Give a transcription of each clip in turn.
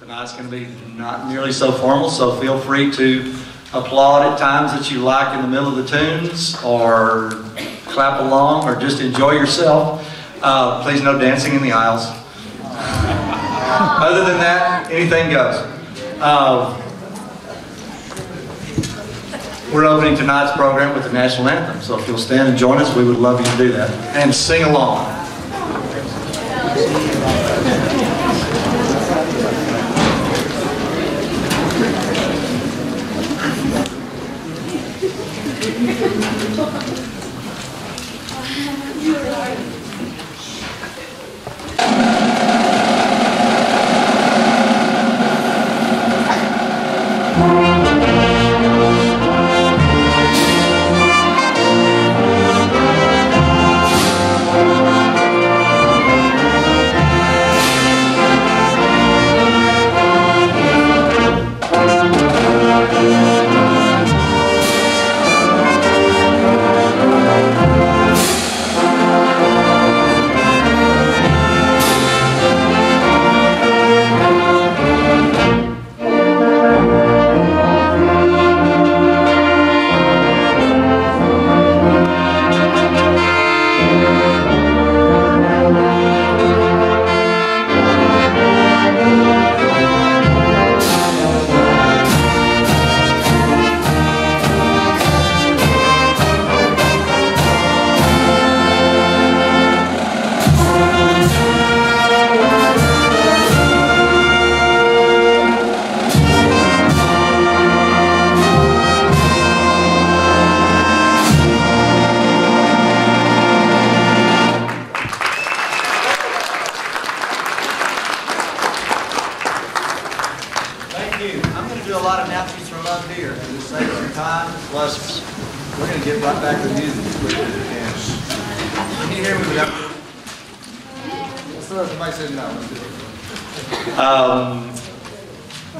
Tonight's going to be not nearly so formal, so feel free to applaud at times that you like in the middle of the tunes, or clap along, or just enjoy yourself. Please no dancing in the aisles. Other than that, anything goes. We're opening tonight's program with the national anthem, so if you'll stand and join us, we would love you to do that. And sing along.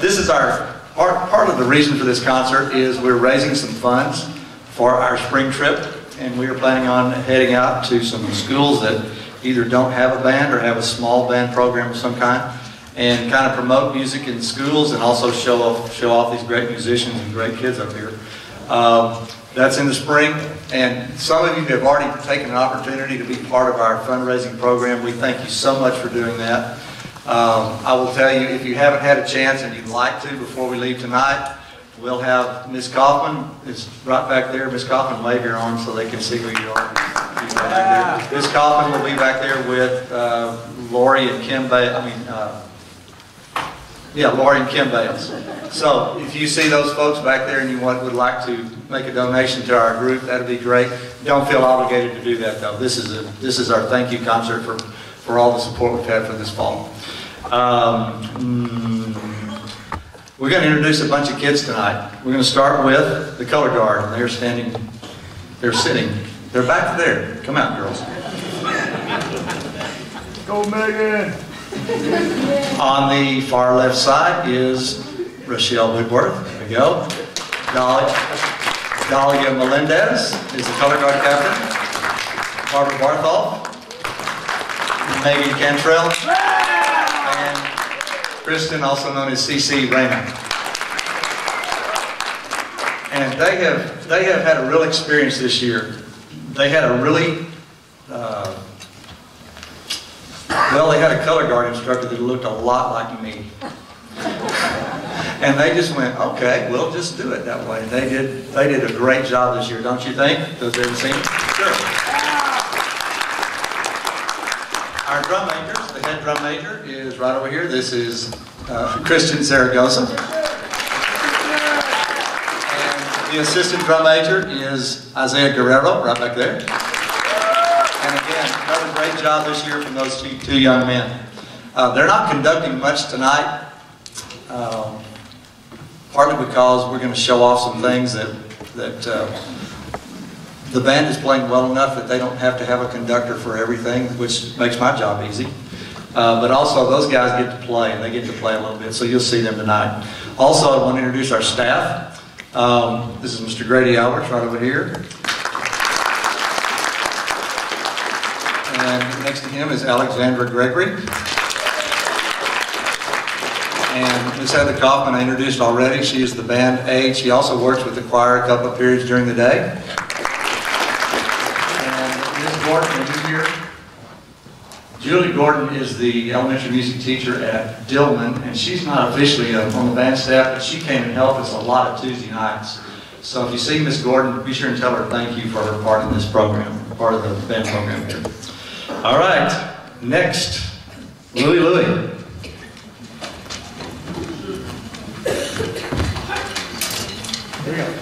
This is our part of the reason for this concert is we're raising some funds for our spring trip, and we are planning on heading out to some schools that either don't have a band or have a small band program of some kind, and kind of promote music in schools and also show off these great musicians and great kids up here. That's in the spring, and some of you have already taken an opportunity to be part of our fundraising program. We thank you so much for doing that. I will tell you, if you haven't had a chance and you'd like to before we leave tonight, we'll have Miss Kaufman. It's right back there. Miss Kaufman, wave your arm so they can see who you are. Miss Kaufman will be back there with Lori and Kim Lori and Kim Bales. So if you see those folks back there and you would like to make a donation to our group, that'd be great. Don't feel obligated to do that though. This is our thank you concert for all the support we've had for this fall. We're going to introduce a bunch of kids tonight. We're going to start with the color guard. And they're sitting. They're back there. Come out, girls. Go, Megan! On the far left side is Rochelle Woodworth. There we go. Dahlia Melendez is the color guard captain. Barbara Bartholf. Megan Cantrell. And Kristen, also known as CC Raymond. And they have had a real experience this year. They had a really, they had a color guard instructor that looked a lot like me. And they just went, okay, we'll just do it that way. And they did a great job this year, don't you think? Those ever seen it? Sure. Our drum majors, the head drum major is right over here. This is Christian Zaragoza. And the assistant drum major is Isaiah Guerrero, right back there. And again, another great job this year from those two young men. They're not conducting much tonight, partly because we're going to show off some things that the band is playing well enough that they don't have to have a conductor for everything, which makes my job easy. But also, those guys get to play, and they get to play a little bit, so you'll see them tonight. Also, I want to introduce our staff. This is Mr. Grady Alberts right over here. And next to him is Alexandra Gregory. And Ms. Heather Kaufman, I introduced already. She is the band aide. She also works with the choir a couple of periods during the day. And Ms. Gordon is here. Julie Gordon is the elementary music teacher at Dillman, and she's not officially on the band staff, but she came and helped us a lot of Tuesday nights. So if you see Ms. Gordon, be sure and tell her thank you for her part in this program, part of the band program here. All right, next, Louie. Here we go.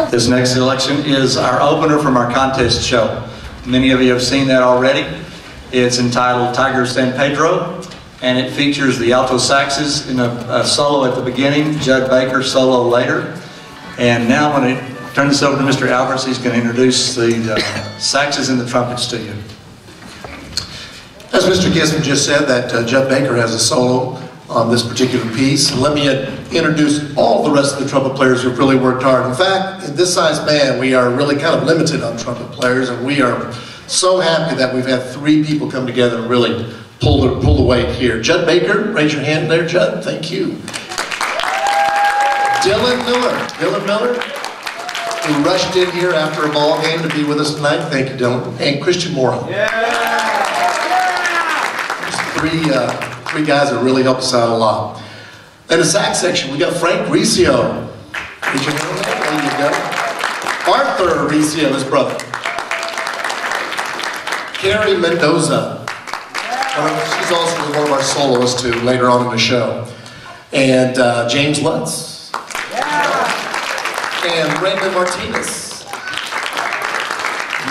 This next selection is our opener from our contest show. Many of you have seen that already. It's entitled Tiger San Pedro, and it features the alto saxes in a solo at the beginning, Judd Baker solo later. And now I'm going to turn this over to Mr. Alvarez. He's going to introduce the saxes and the trumpets to you. As Mr. Gisman just said, that Judd Baker has a solo on this particular piece. And let me introduce all the rest of the trumpet players who've really worked hard. In fact, in this size band, we are really kind of limited on trumpet players, and we are so happy that we've had 3 people come together and really pull the weight here. Judd Baker, raise your hand there, Judd. Thank you. Dylan Miller, who rushed in here after a ball game to be with us tonight. Thank you, Dylan. And Christian Moran. Three guys that really helped us out a lot. In the sax section, we got Frank Riccio. Did you know that? There you go. Arthur Riccio, his brother. Kerry Mendoza. She's also one of our soloists too, later on in the show. And James Lutz. And Brandon Martinez.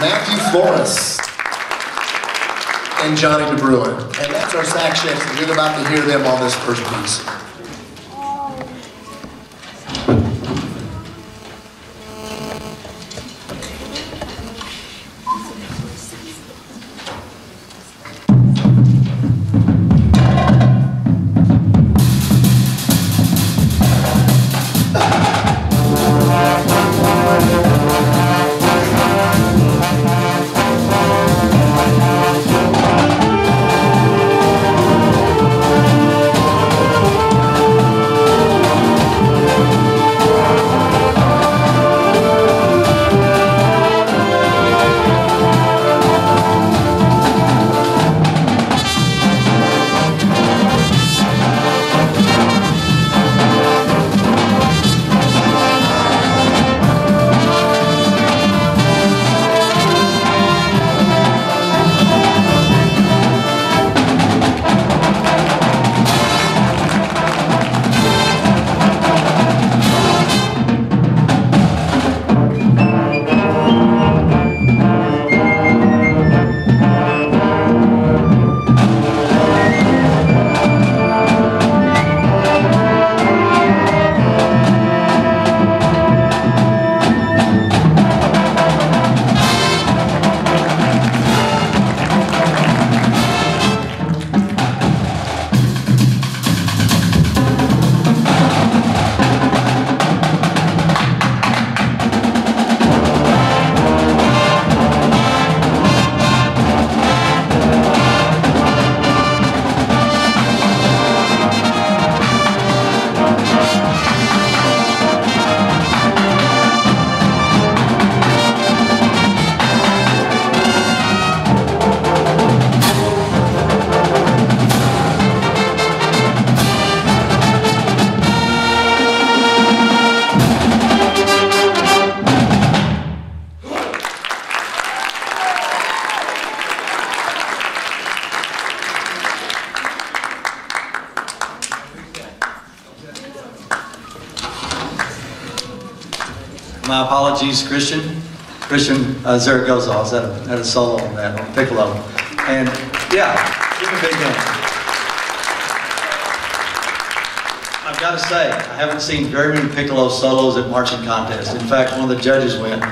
Matthew Flores. And Johnny DeBruin. And that's our sax section. You're about to hear them on this first piece. My apologies, Christian. Christian Zaragoza had a solo on that, on piccolo. And yeah, give him a big hand. I've got to say, I haven't seen very many piccolo solos at marching contests. In fact, one of the judges went,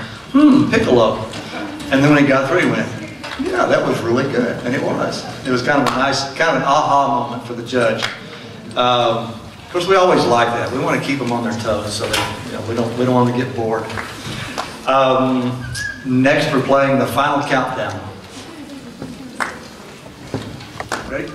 piccolo. And then when he got through, he went, yeah, that was really good. And it was. It was kind of a nice, kind of an aha moment for the judge. Of course, we always like that. We want to keep them on their toes so that we don't want them to get bored. Next, we're playing the final countdown. Ready?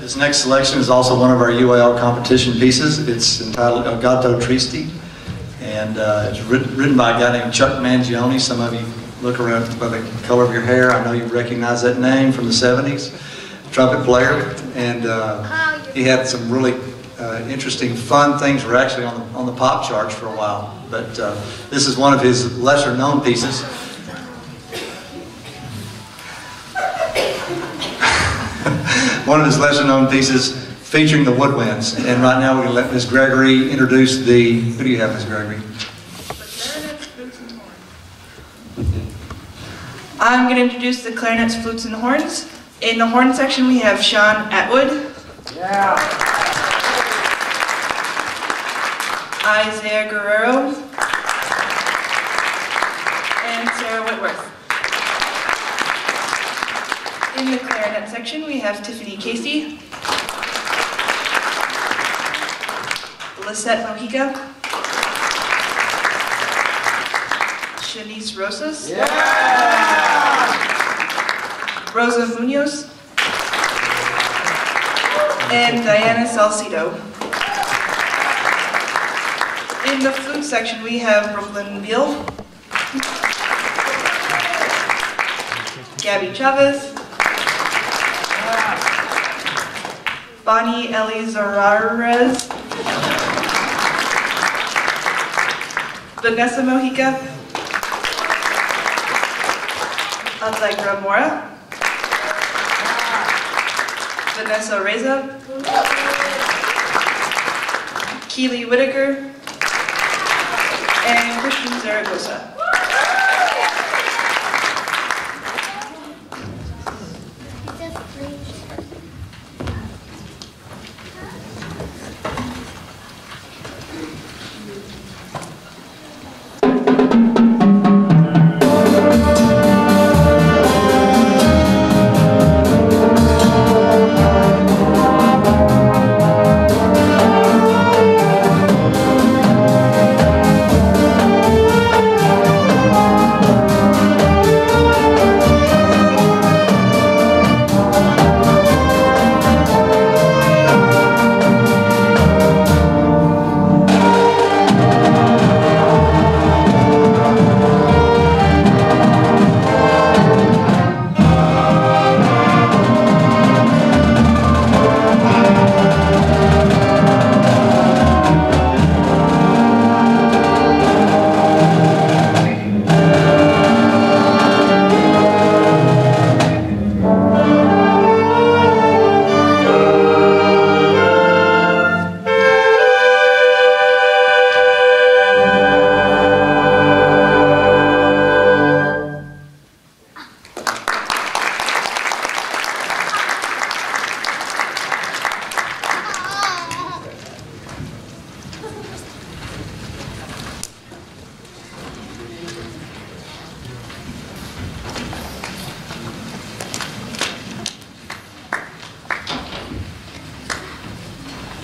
This next selection is also one of our UAL competition pieces. It's entitled El Gato Triste, and it's written by a guy named Chuck Mangione. Some of you look around by the color of your hair. I know you recognize that name from the 70s. Trumpet player, and he had some really interesting, fun things. Were actually on the pop charts for a while. But this is one of his lesser-known pieces. One of his lesser-known pieces featuring the woodwinds. And right now we're going to let Ms. Gregory introduce the... Who do you have, Ms. Gregory? I'm going to introduce the clarinets, flutes, and horns. In the horn section we have Sean Atwood. Yeah. Isaiah Guerrero. And Sarah Whitworth. In the clarinet section, we have Tiffany Casey, Lisette Mojica, Shanice Rosas, yeah! Rosa Munoz, and Diana Salcido. In the flute section, we have Brooklyn Beal, Gabby Chavez, Bonnie Elizarrarez, Vanessa Mojica, Allegra Mora, Vanessa Reza, Keely Whitaker, and Christian Zaragoza.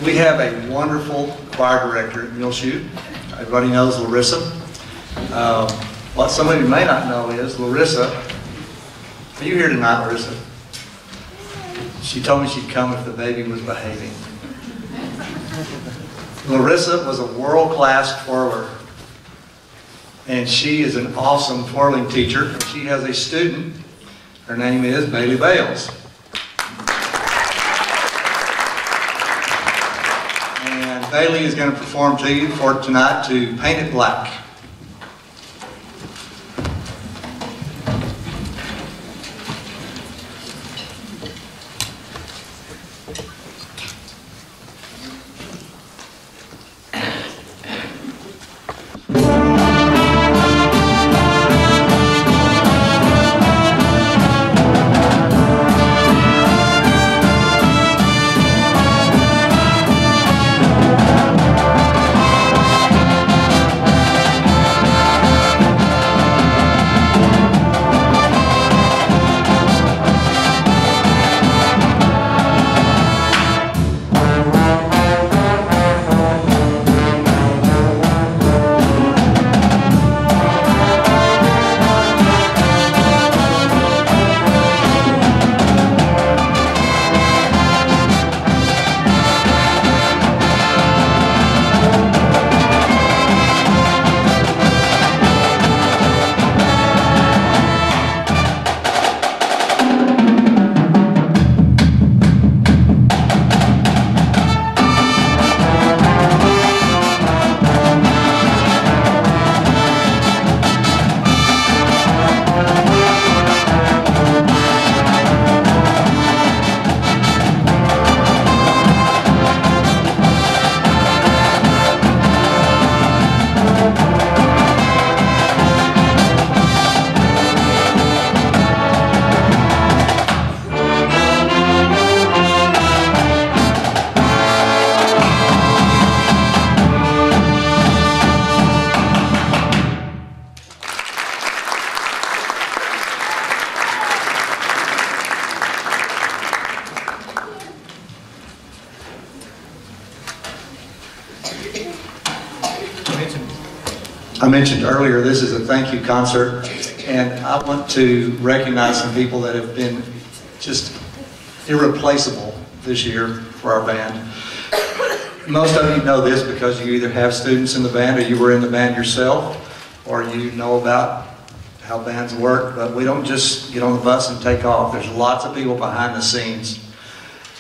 We have a wonderful choir director at Muleshoe. Everybody knows Larissa. What some of you may not know is Larissa. Are you here tonight, Larissa? She told me she'd come if the baby was behaving. Larissa was a world-class twirler. And she is an awesome twirling teacher. She has a student. Her name is Bailey Bales. And Bailey is going to perform to you for tonight to Paint It Black. I mentioned earlier, this is a thank you concert, and I want to recognize some people that have been just irreplaceable this year for our band. Most of you know this because you either have students in the band or you were in the band yourself, or you know about how bands work, but we don't just get on the bus and take off. There's lots of people behind the scenes.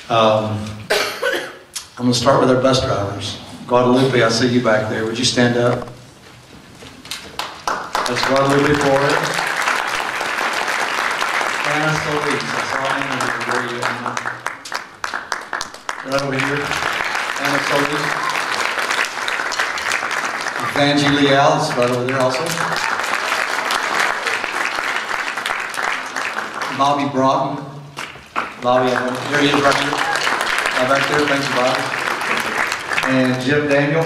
I'm going to start with our bus drivers. Guadalupe, I see you back there. Would you stand up? That's Guadalupe Flores. Anna Solis. I saw Anna here. Where are you, Anna? Right over here. Anna Solis. Vanjie Leal is right over there also. Bobby Broughton. Bobby, there he is right here. Back there, thank you, Bobby. And Jim Daniel.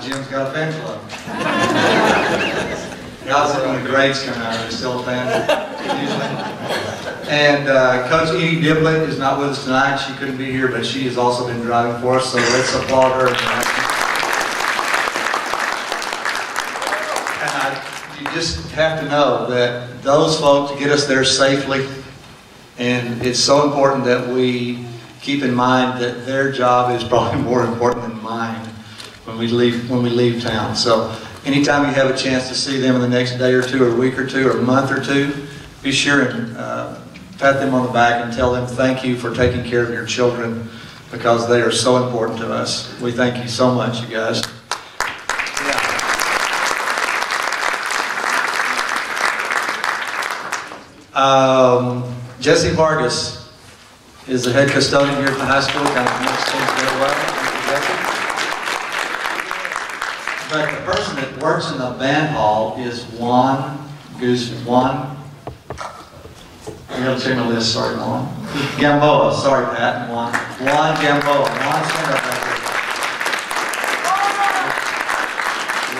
Jim's got a fan club. How's it when the grades come out? Are they still a fan? Usually. And Coach Edie Diblett is not with us tonight. She couldn't be here, but she has also been driving for us, so let's applaud her tonight. You just have to know that those folks get us there safely, and it's so important that we keep in mind that their job is probably more important than mine when we leave town. So anytime you have a chance to see them in the next day or two, or a week or two, or a month or two, be sure and pat them on the back and tell them thank you for taking care of your children, because they are so important to us. We thank you so much, you guys. Jesse Vargas is the head custodian here at the high school. Kind of makes things very well. But the person that works in the band hall is Juan. You gotta check my list. Sorry, Juan. Gamboa. Sorry, Pat. Juan Gamboa. Juan, stand up right there.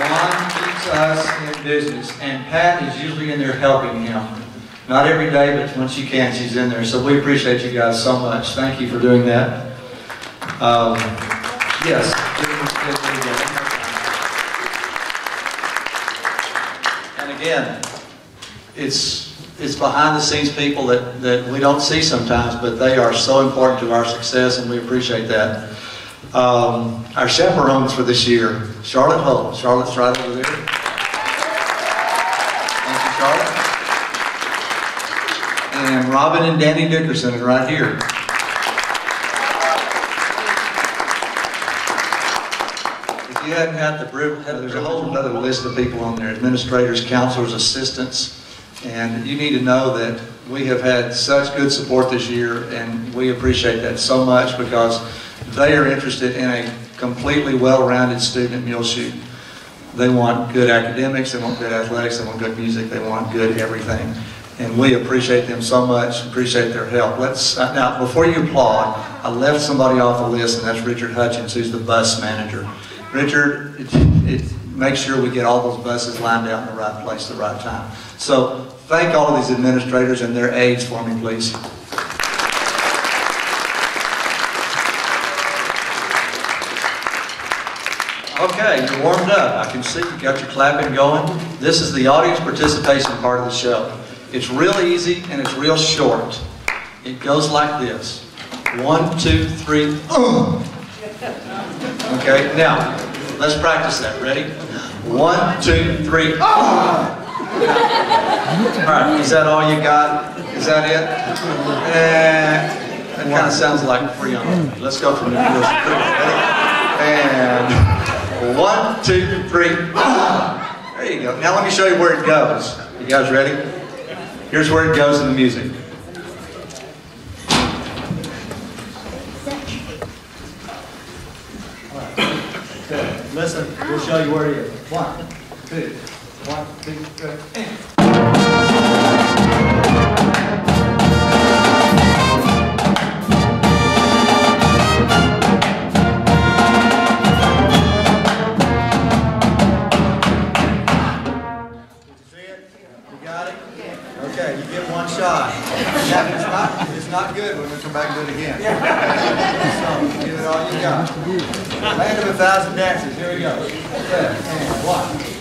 Juan keeps us in business, and Pat is usually in there helping him. Not every day, but when she can, she's in there. So we appreciate you guys so much. Thank you for doing that. Yes. And again, it's behind the scenes people that we don't see sometimes, but they are so important to our success, and we appreciate that. Our chaperones for this year, Charlotte Holt. Charlotte's right over there. Thank you, Charlotte. And Robin and Danny Dickerson are right here. If you hadn't had the privilege, there's a whole other list of people on there, administrators, counselors, assistants, and you need to know that we have had such good support this year, and we appreciate that so much, because they are interested in a completely well-rounded student at Muleshoe. They want good academics, they want good athletics, they want good music, they want good everything. And we appreciate them so much, appreciate their help. Now, before you applaud, I left somebody off the list, and that's Richard Hutchins, who's the bus manager. Richard, make sure we get all those buses lined out in the right place at the right time. So, thank all of these administrators and their aides for me, please. Okay, you're warmed up. I can see you got your clapping going. This is the audience participation part of the show. It's real easy and it's real short. It goes like this. 1, 2, 3, Okay, now, let's practice that. Ready? 1, 2, 3, Alright, is that all you got? Is that it? That kind of sounds like we're young. Let's go from the middle. And 1, 2, 3, There you go. Now let me show you where it goes. You guys ready? Here's where it goes in the music. Listen, we'll show you where it is. 1, 2, 1, 2, 3, Okay, you get one shot. It's not good when we come back and do it again. So, give it all you got. Land of 1,000 dances. Here we go. Okay, and 1.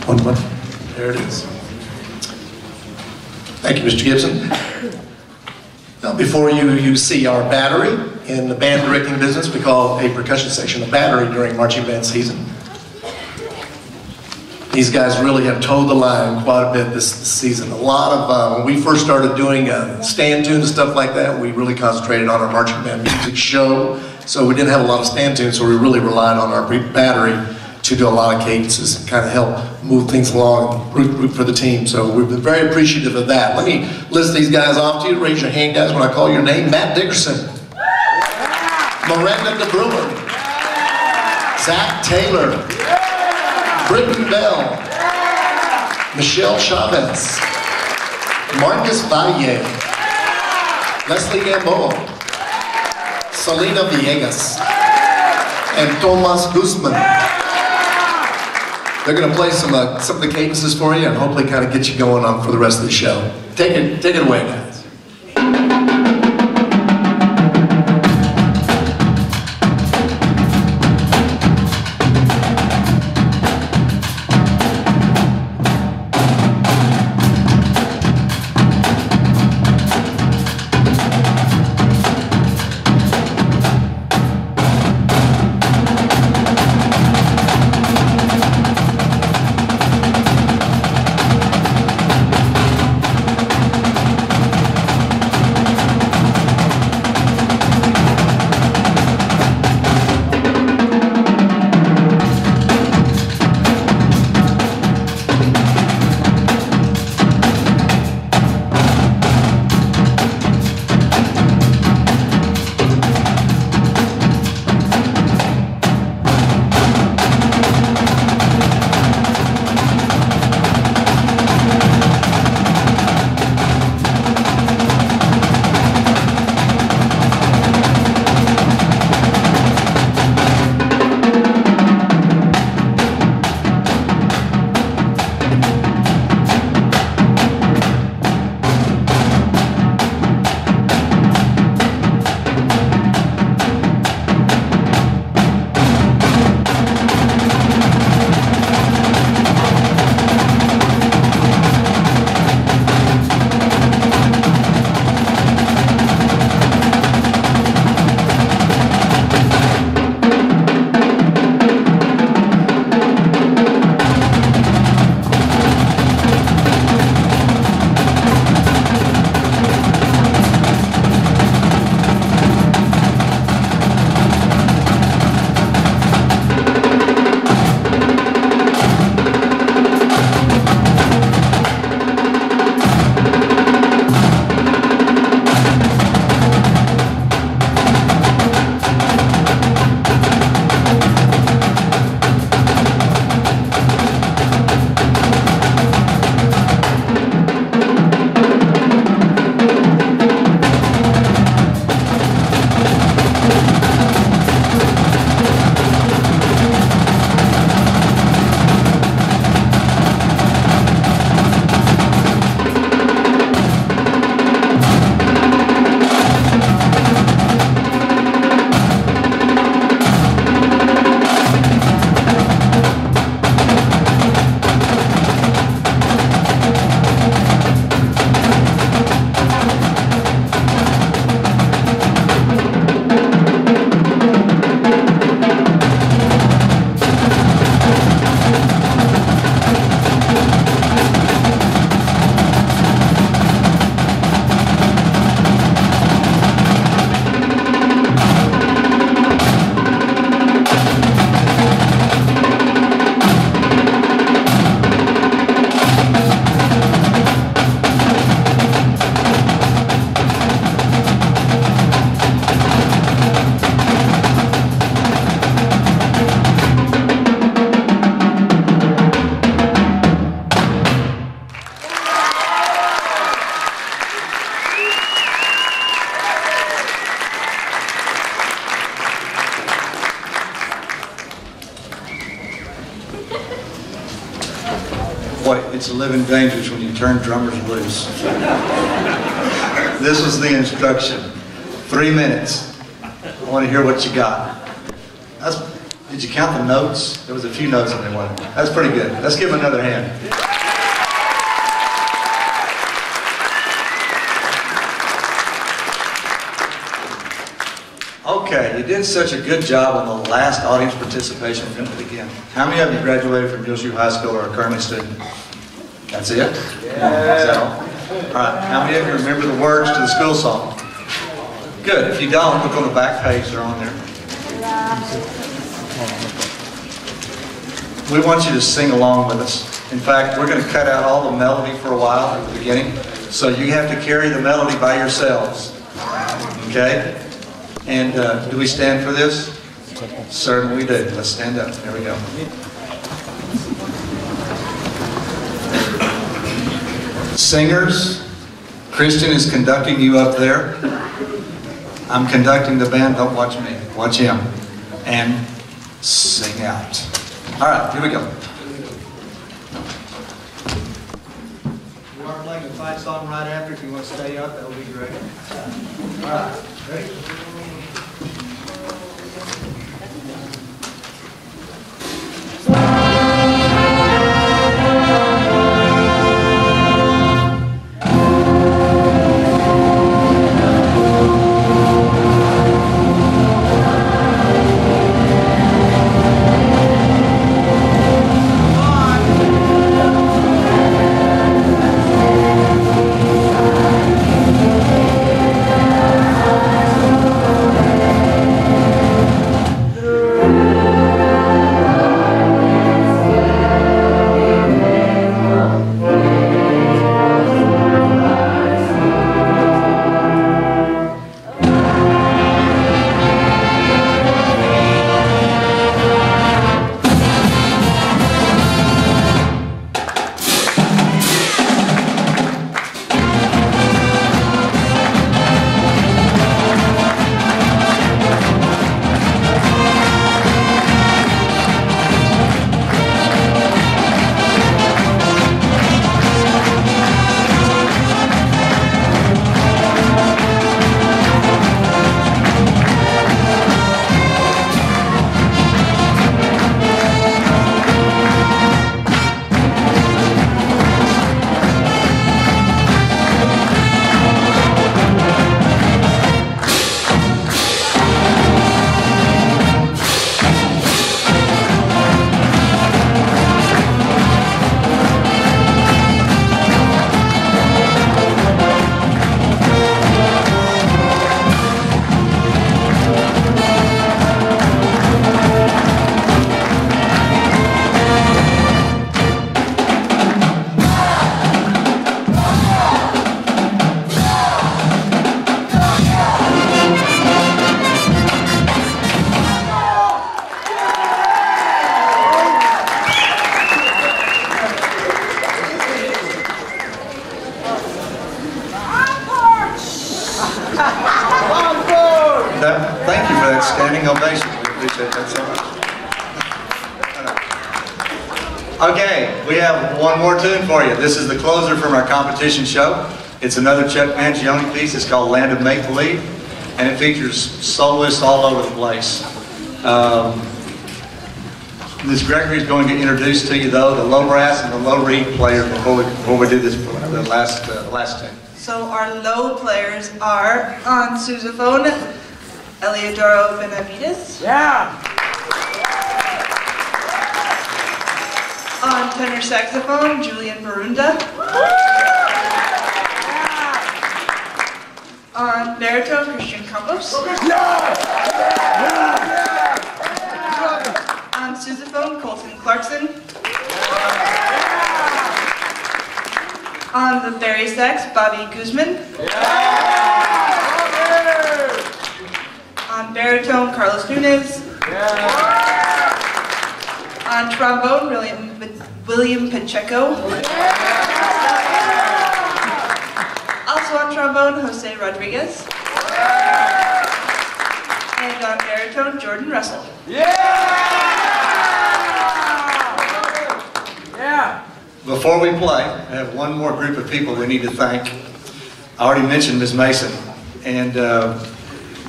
One. There it is. Thank you, Mr. Gibson. Now, before you see our battery in the band directing business, we call a percussion section a battery during marching band season. These guys really have towed the line quite a bit this season. A lot of, when we first started doing stand tunes and stuff like that, we really concentrated on our marching band music show. So we didn't have a lot of stand tunes, so we really relied on our battery to do a lot of cadences and kind of help move things along and root for the team. So we've been very appreciative of that. Let me list these guys off to you. Raise your hand, guys, when I call your name. Matt Dickerson. Miranda DeBruin. Zach Taylor. Britton Bell. Michelle Chavez. Marcus Valle. Leslie Gamboa. Selena Villegas. And Tomas Guzman. They're going to play some of the cadences for you and hopefully kind of get you going on for the rest of the show. Take it away, guys. Boy, it's a living dangerous when you turn drummers loose. This was the instruction. 3 minutes. I want to hear what you got. Did you count the notes? There was a few notes in there, wasn't there? That's pretty good. Let's give him another hand. Okay, you did such a good job on the last audience participation. We're going to do it again. How many of you graduated from Muleshoe High School or are currently a student? That's it? Yeah. All right, how many of you remember the words to the school song? Good. If you don't, look on the back page. They're on there. We want you to sing along with us. In fact, we're going to cut out all the melody for a while at the beginning, so you have to carry the melody by yourselves. Okay? And do we stand for this? Certainly we do. Let's stand up. There we go. Singers, Christian is conducting you up there. I'm conducting the band. Don't watch me. Watch him. And sing out. All right, here we go. We are playing a fight song right after. If you want to stay up, that would be great. All right, ready? Thank you for that standing ovation. We appreciate that so much. Okay, we have one more tune for you. This is the closer from our competition show. It's another Chuck Mangione piece. It's called Land of Make Believe, and it features soloists all over the place. Ms. Gregory is going to introduce to you, though, the low brass and the low reed players before we do this the last tune. So our low players are on sousaphone, Auditorium Benavides. Yeah. On tenor saxophone, Julian Barunda. On baritone, Christian Campos. On sousaphone, Colton Clarkson. On the bari sax, Bobby Guzman. On baritone, Carlos Nunez. On trombone, William Pacheco. Also on trombone, Jose Rodriguez. And on baritone, Jordan Russell. Before we play, I have one more group of people we need to thank. I already mentioned Ms. Mason, and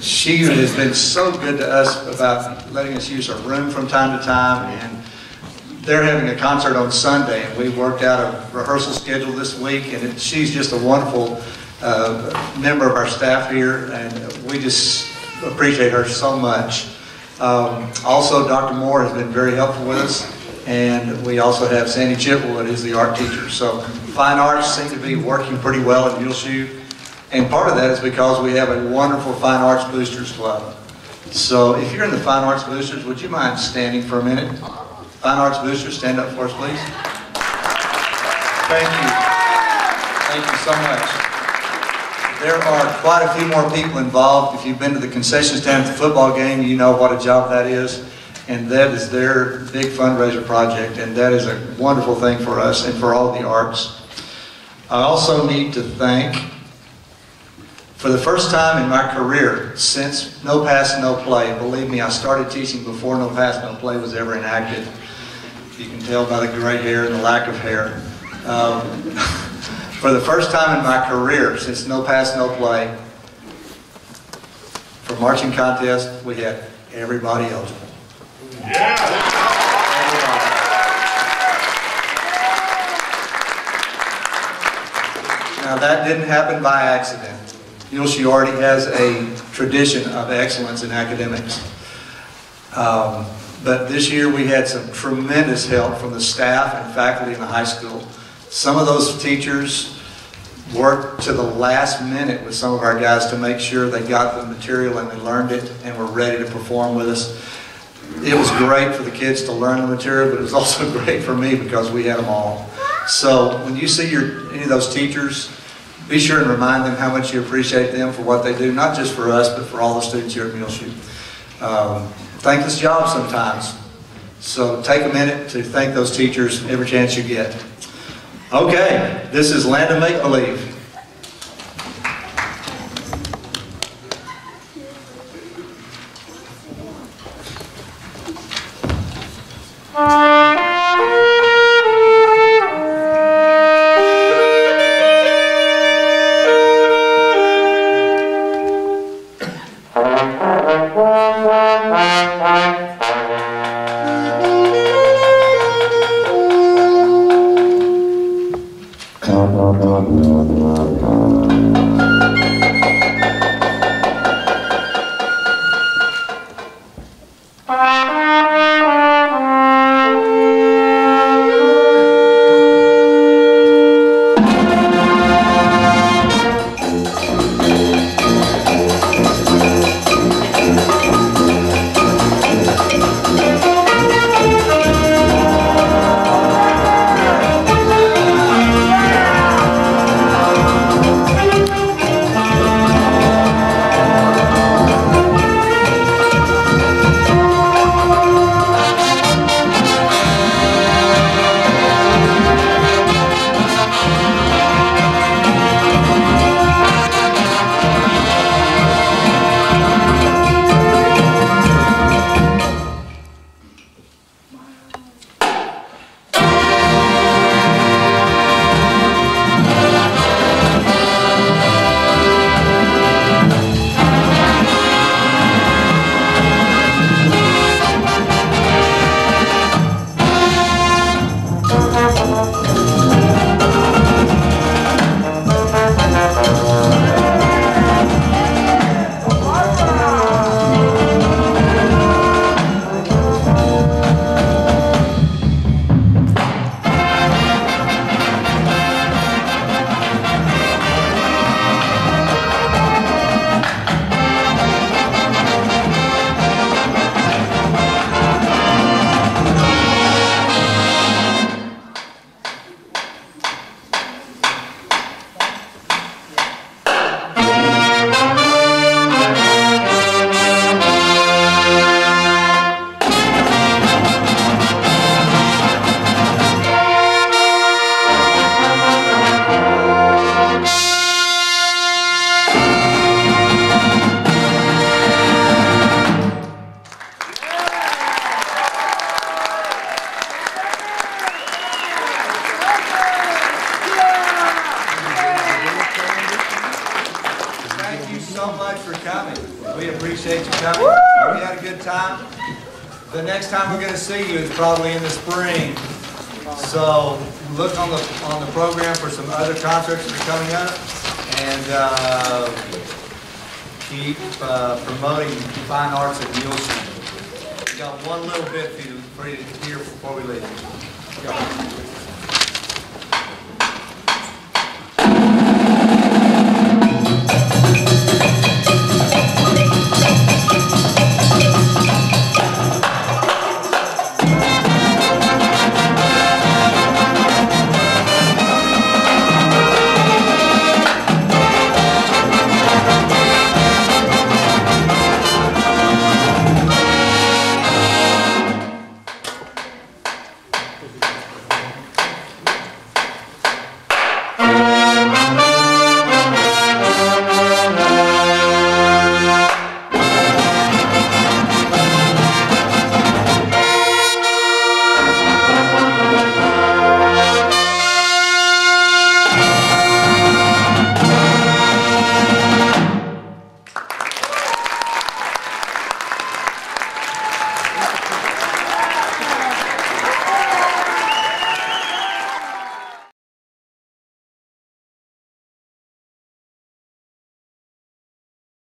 She has been so good to us about letting us use her room from time to time, and they're having a concert on Sunday, and we worked out a rehearsal schedule this week, and she's just a wonderful member of our staff here, and we just appreciate her so much. Also, Dr. Moore has been very helpful with us, and we also have Sandy Chipwood, who's the art teacher. So fine arts seem to be working pretty well at Muleshoe, and part of that is because we have a wonderful Fine Arts Boosters Club. So if you're in the Fine Arts Boosters, would you mind standing for a minute? Fine Arts Boosters, stand up for us, please. Thank you. Thank you so much. There are quite a few more people involved. If you've been to the concession stand at the football game, you know what a job that is. And that is their big fundraiser project, and that is a wonderful thing for us and for all the arts. I also need to thank, for the first time in my career, since No Pass, No Play, believe me, I started teaching before No Pass, No Play was ever enacted. You can tell by the gray hair and the lack of hair. For the first time in my career, since No Pass, No Play, for marching contest, we had everybody eligible. Yeah. Everybody. Now that didn't happen by accident. Muleshoe already has a tradition of excellence in academics. But this year we had some tremendous help from the staff and faculty in the high school. Some of those teachers worked to the last minute with some of our guys to make sure they got the material and they learned it and were ready to perform with us. It was great for the kids to learn the material, but it was also great for me because we had them all. So when you see any of those teachers, be sure and remind them how much you appreciate them for what they do, not just for us, but for all the students here at Muleshoe. Thankless job sometimes. So take a minute to thank those teachers every chance you get. Okay, this is Land of Make Believe. So much for coming. We appreciate you coming. We had a good time. The next time we're going to see you is probably in the spring. So look on the program for some other concerts that are coming up, and keep promoting fine arts at Muleshoe. We got one little bit for you to hear before we leave.